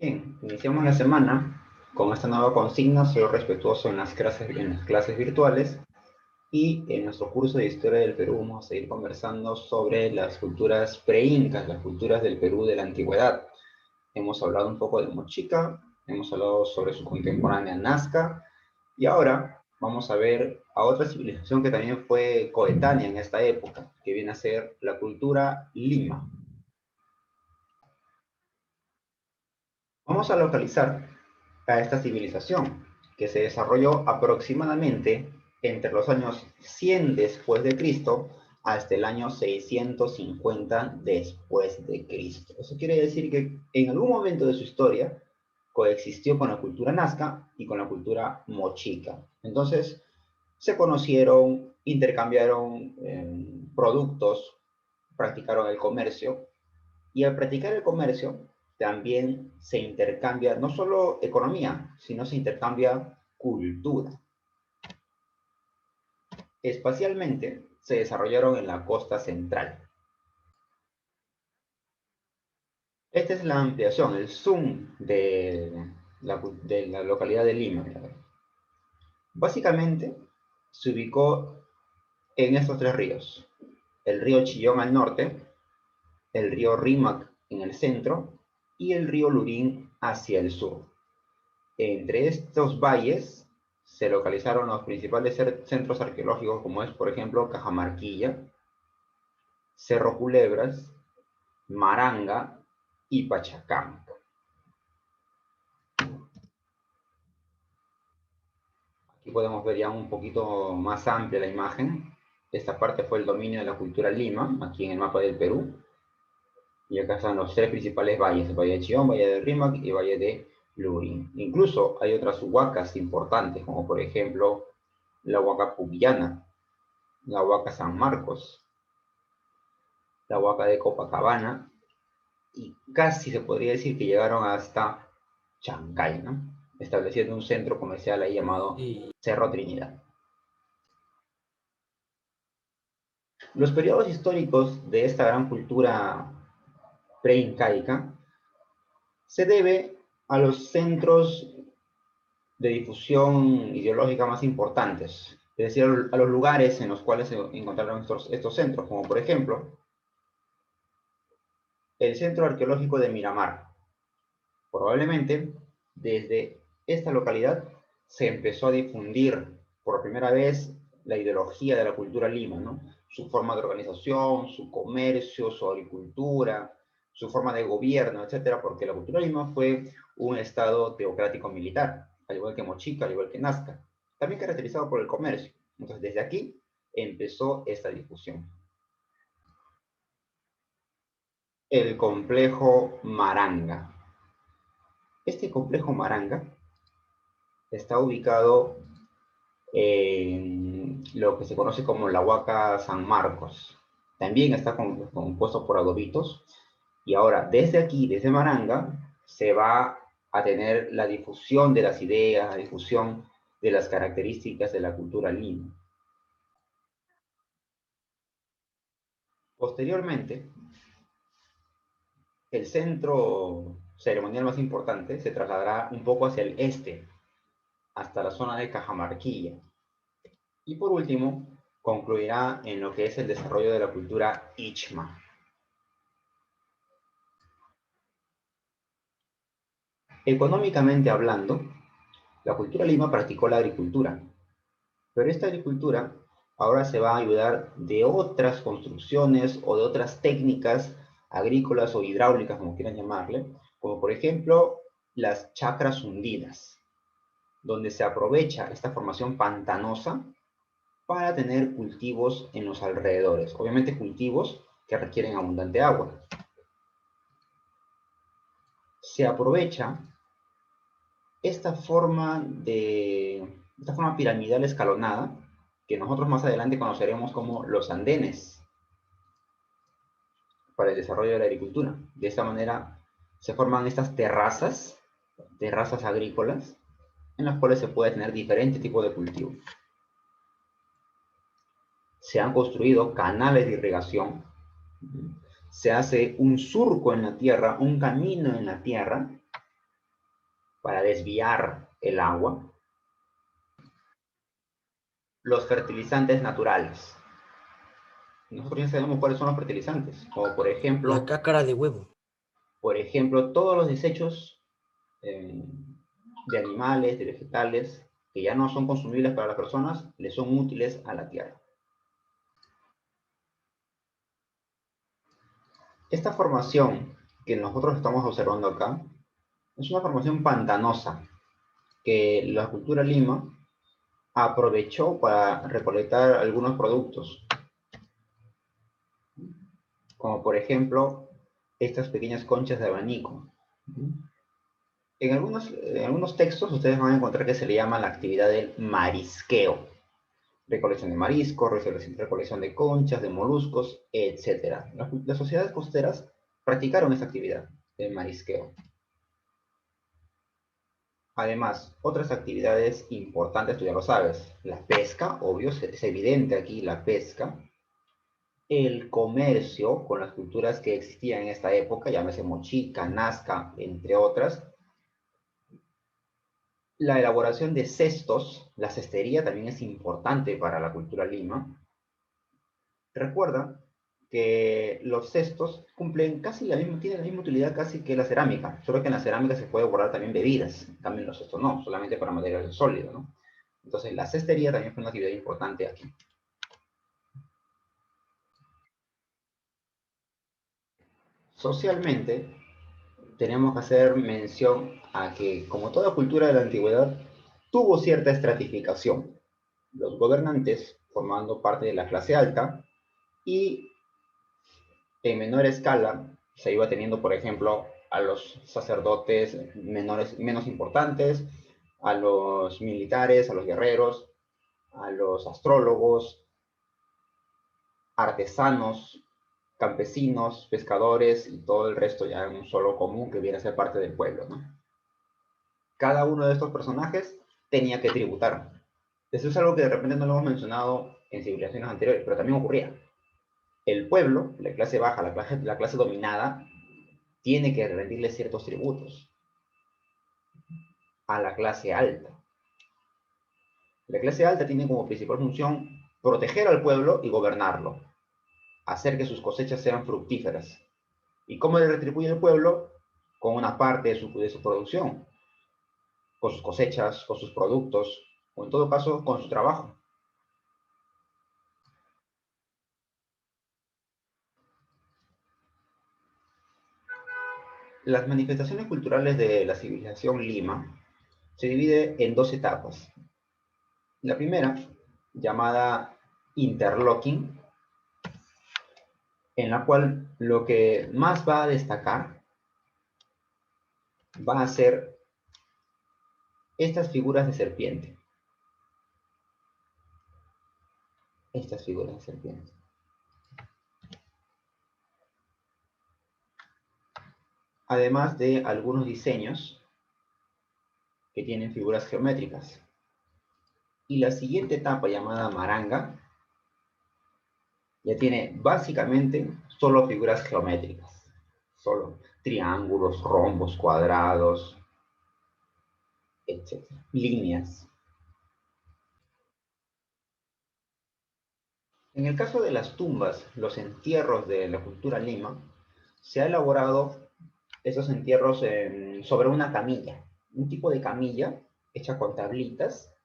Bien, iniciamos la semana con esta nueva consigna. Soy respetuoso en las clases virtuales, y en nuestro curso de Historia del Perú vamos a seguir conversando sobre las culturas preincas, las culturas del Perú de la antigüedad. Hemos hablado un poco de Mochica, hemos hablado sobre su contemporánea Nazca, y ahora vamos a ver a otra civilización que también fue coetánea en esta época, que viene a ser la cultura Lima. Vamos a localizar a esta civilización, que se desarrolló aproximadamente entre los años 100 después de Cristo hasta el año 650 después de Cristo. Eso quiere decir que en algún momento de su historia coexistió con la cultura nazca y con la cultura mochica. Entonces, se conocieron, intercambiaron productos, practicaron el comercio, y al practicar el comercio, también se intercambia no solo economía, sino se intercambia cultura. Espacialmente, se desarrollaron en la costa central. Esta es la ampliación, el zoom de la localidad de Lima. Básicamente, se ubicó en estos tres ríos. El río Chillón al norte, el río Rímac en el centro y el río Lurín hacia el sur. Entre estos valles se localizaron los principales centros arqueológicos, como es, por ejemplo, Cajamarquilla, Cerro Culebras, Maranga y Pachacamac. Aquí podemos ver ya un poquito más amplia la imagen. Esta parte fue el dominio de la cultura Lima, aquí en el mapa del Perú. Y acá están los tres principales valles: el Valle de Chillón, Valle de Rímac y Valle de Lurín. Incluso hay otras huacas importantes, como por ejemplo la Huaca Pubillana, la Huaca San Marcos, la Huaca de Copacabana, y casi se podría decir que llegaron hasta Chancay, ¿no? Estableciendo un centro comercial ahí llamado Sí. Cerro Trinidad. Los periodos históricos de esta gran cultura preincaica se debe a los centros de difusión ideológica más importantes, es decir, a los lugares en los cuales se encontraron estos centros, como por ejemplo el Centro Arqueológico de Miramar. Probablemente desde esta localidad se empezó a difundir por primera vez la ideología de la cultura Lima, ¿no? Su forma de organización, su comercio, su agricultura, su forma de gobierno, etcétera, porque la cultura Lima fue un estado teocrático militar, al igual que Mochica, al igual que Nazca, también caracterizado por el comercio. Entonces, desde aquí empezó esta difusión. El complejo Maranga. Este complejo Maranga está ubicado en lo que se conoce como la Huaca San Marcos. También está compuesto por adobitos. Y ahora, desde aquí, desde Maranga, se va a tener la difusión de las ideas, la difusión de las características de la cultura lima. Posteriormente, el centro ceremonial más importante se trasladará un poco hacia el este, hasta la zona de Cajamarquilla. Y por último, concluirá en lo que es el desarrollo de la cultura Ichma. Económicamente hablando, la cultura Lima practicó la agricultura, pero esta agricultura ahora se va a ayudar de otras construcciones o de otras técnicas agrícolas o hidráulicas, como quieran llamarle, como por ejemplo las chacras hundidas, donde se aprovecha esta formación pantanosa para tener cultivos en los alrededores. Obviamente cultivos que requieren abundante agua. Se aprovecha esta forma piramidal escalonada, que nosotros más adelante conoceremos como los andenes, para el desarrollo de la agricultura. De esta manera se forman estas terrazas agrícolas, en las cuales se puede tener diferentes tipos de cultivos. Se han construido canales de irrigación, se hace un surco en la tierra, un camino en la tierra, para desviar el agua. Los fertilizantes naturales. Nosotros ya sabemos cuáles son los fertilizantes, como La cáscara de huevo. por ejemplo, todos los desechos de animales, de vegetales, que ya no son consumibles para las personas, le son útiles a la tierra. Esta formación que nosotros estamos observando acá es una formación pantanosa que la cultura Lima aprovechó para recolectar algunos productos, como por ejemplo estas pequeñas conchas de abanico. En algunos textos ustedes van a encontrar que se le llama la actividad del marisqueo. Recolección de mariscos, recolección de conchas, de moluscos, etc. Las sociedades costeras practicaron esta actividad del marisqueo. Además, otras actividades importantes, tú ya lo sabes, la pesca, obvio, es evidente aquí la pesca, el comercio con las culturas que existían en esta época, llámese Mochica, Nazca, entre otras, la elaboración de cestos, la cestería también es importante para la cultura Lima. Recuerda que los cestos cumplen casi tienen la misma utilidad casi que la cerámica, solo que en la cerámica se puede guardar también bebidas, también los cestos no, solamente para material sólido, ¿no? Entonces la cestería también fue una actividad importante aquí. Socialmente, tenemos que hacer mención a que, como toda cultura de la antigüedad, tuvo cierta estratificación. Los gobernantes formando parte de la clase alta y en menor escala se iba teniendo, por ejemplo, a los sacerdotes menos importantes, a los militares, a los guerreros, a los astrólogos, artesanos, campesinos, pescadores y todo el resto ya en un solo común que viene a ser parte del pueblo, ¿no? Cada uno de estos personajes tenía que tributar. Eso es algo que de repente no lo hemos mencionado en civilizaciones anteriores, pero también ocurría. El pueblo, la clase baja, la clase dominada, tiene que rendirle ciertos tributos a la clase alta. La clase alta tiene como principal función proteger al pueblo y gobernarlo, hacer que sus cosechas sean fructíferas. ¿Y cómo le retribuye el pueblo? Con una parte de su producción, con sus cosechas, con sus productos, o en todo caso, con su trabajo. Las manifestaciones culturales de la civilización Lima se divide en dos etapas. La primera, llamada interlocking, en la cual lo que más va a destacar va a ser estas figuras de serpiente. Estas figuras de serpiente. Además de algunos diseños que tienen figuras geométricas. Y la siguiente etapa, llamada maranga, ya tiene básicamente solo figuras geométricas. Solo triángulos, rombos, cuadrados, etc. Líneas. En el caso de las tumbas, los entierros de la cultura Lima, se ha elaborado esos entierros sobre una camilla, un tipo de camilla hecha con tablitas,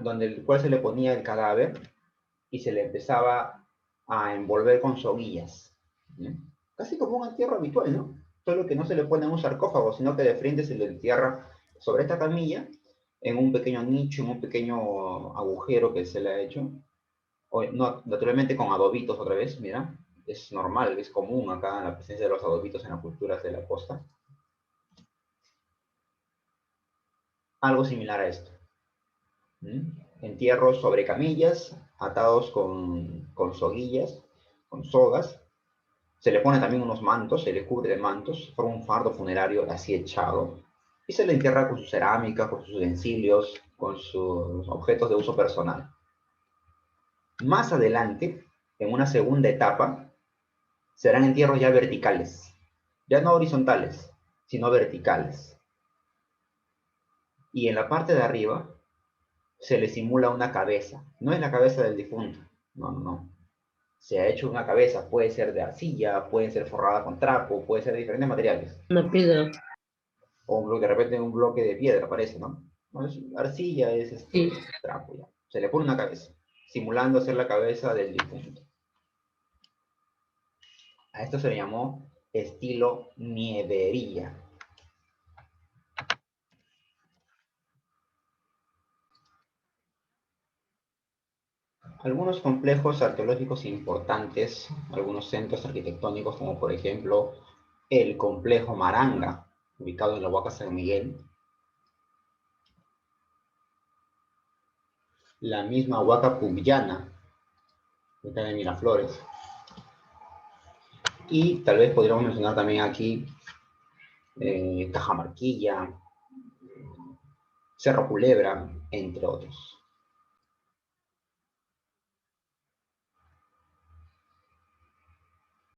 donde el cual se le ponía el cadáver y se le empezaba a envolver con soguillas. ¿Sí? Casi como un entierro habitual, ¿no? Solo que no se le pone en un sarcófago, sino que de frente se le entierra sobre esta camilla, en un pequeño nicho, en un pequeño agujero que se le ha hecho, no, naturalmente con adobitos otra vez, mira, es normal, es común acá la presencia de los adobitos en las culturas de la costa. Algo similar a esto. Entierros sobre camillas, atados con soguillas, con sogas. Se le pone también unos mantos, se le cubre de mantos, forma un fardo funerario así echado. Y se le entierra con su cerámica, con sus utensilios, con sus objetos de uso personal. Más adelante, en una segunda etapa, serán entierros ya verticales, ya no horizontales, sino verticales. Y en la parte de arriba se le simula una cabeza. No es la cabeza del difunto, no, no, no. Se ha hecho una cabeza, puede ser de arcilla, puede ser forrada con trapo, puede ser de diferentes materiales. Una piedra. O de repente un bloque de piedra parece, ¿no? No es arcilla, es Sí. trapo ya. Se le pone una cabeza, simulando ser la cabeza del difunto. A esto se le llamó estilo niederilla. Algunos complejos arqueológicos importantes, algunos centros arquitectónicos, como por ejemplo el complejo Maranga, ubicado en la Huaca San Miguel, la misma Huaca Publlana, ubicada en Miraflores, y tal vez podríamos mencionar también aquí Cajamarquilla, Cerro Culebra, entre otros.